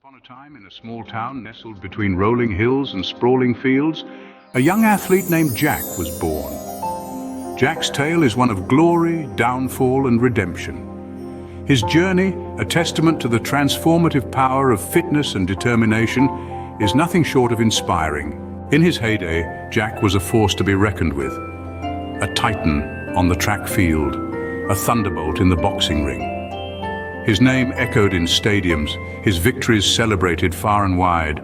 upon a time, in a small town nestled between rolling hills and sprawling fields, a young athlete named Jack was born. Jack's tale is one of glory, downfall, and redemption. His journey, a testament to the transformative power of fitness and determination, is nothing short of inspiring. In his heyday, Jack was a force to be reckoned with. A titan on the track field, a thunderbolt in the boxing ring. His name echoed in stadiums, his victories celebrated far and wide.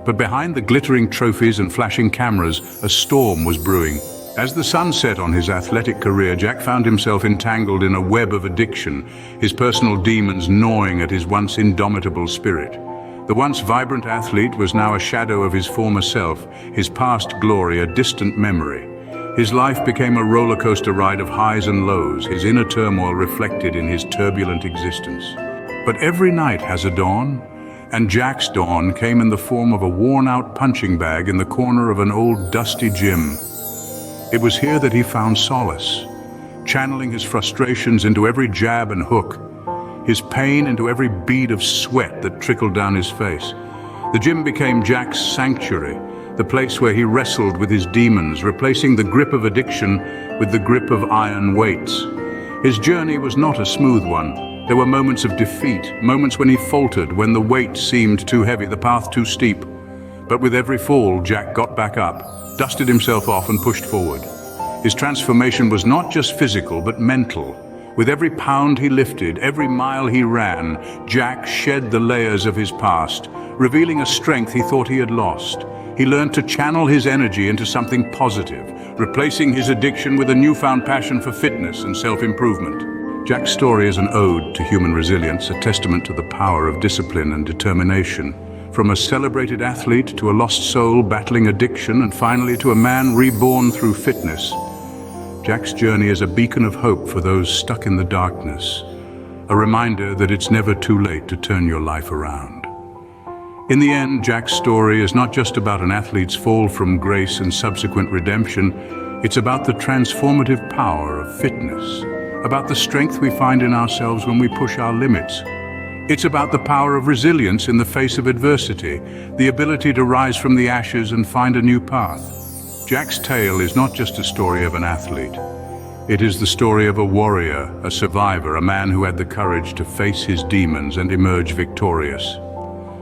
But behind the glittering trophies and flashing cameras, a storm was brewing. As the sun set on his athletic career, Jack found himself entangled in a web of addiction, his personal demons gnawing at his once indomitable spirit. The once vibrant athlete was now a shadow of his former self, his past glory a distant memory. His life became a roller coaster ride of highs and lows, his inner turmoil reflected in his turbulent existence. But every night has a dawn, and Jack's dawn came in the form of a worn-out punching bag in the corner of an old dusty gym. It was here that he found solace, channeling his frustrations into every jab and hook, his pain into every bead of sweat that trickled down his face. The gym became Jack's sanctuary, the place where he wrestled with his demons, replacing the grip of addiction with the grip of iron weights. His journey was not a smooth one. There were moments of defeat, moments when he faltered, when the weight seemed too heavy, the path too steep. But with every fall, Jack got back up, dusted himself off and pushed forward. His transformation was not just physical, but mental. With every pound he lifted, every mile he ran, Jack shed the layers of his past, revealing a strength he thought he had lost. He learned to channel his energy into something positive, replacing his addiction with a newfound passion for fitness and self-improvement. Jack's story is an ode to human resilience, a testament to the power of discipline and determination. From a celebrated athlete to a lost soul battling addiction, and finally to a man reborn through fitness, Jack's journey is a beacon of hope for those stuck in the darkness, a reminder that it's never too late to turn your life around. In the end, Jack's story is not just about an athlete's fall from grace and subsequent redemption. It's about the transformative power of fitness, about the strength we find in ourselves when we push our limits. It's about the power of resilience in the face of adversity, the ability to rise from the ashes and find a new path. Jack's tale is not just a story of an athlete. It is the story of a warrior, a survivor, a man who had the courage to face his demons and emerge victorious.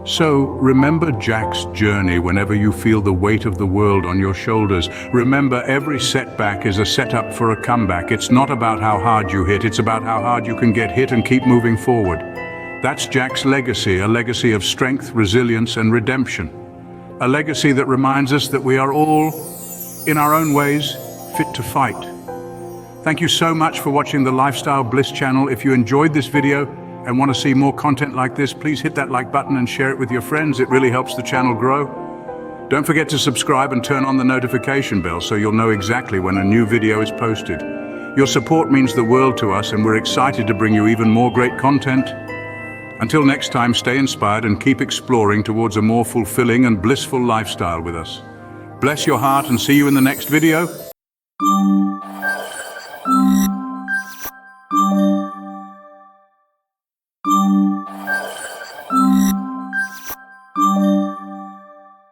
So, remember Jack's journey whenever you feel the weight of the world on your shoulders. Remember, every setback is a setup for a comeback. It's not about how hard you hit, it's about how hard you can get hit and keep moving forward. That's Jack's legacy, a legacy of strength, resilience, and redemption. A legacy that reminds us that we are all, in our own ways, fit to fight. Thank you so much for watching the Lifestyle Bliss channel. If you enjoyed this video and want to see more content like this, please hit that like button and share it with your friends. It really helps the channel grow. Don't forget to subscribe and turn on the notification bell so you'll know exactly when a new video is posted. Your support means the world to us, and we're excited to bring you even more great content. Until next time, stay inspired and keep exploring towards a more fulfilling and blissful lifestyle with us. Bless your heart and see you in the next video.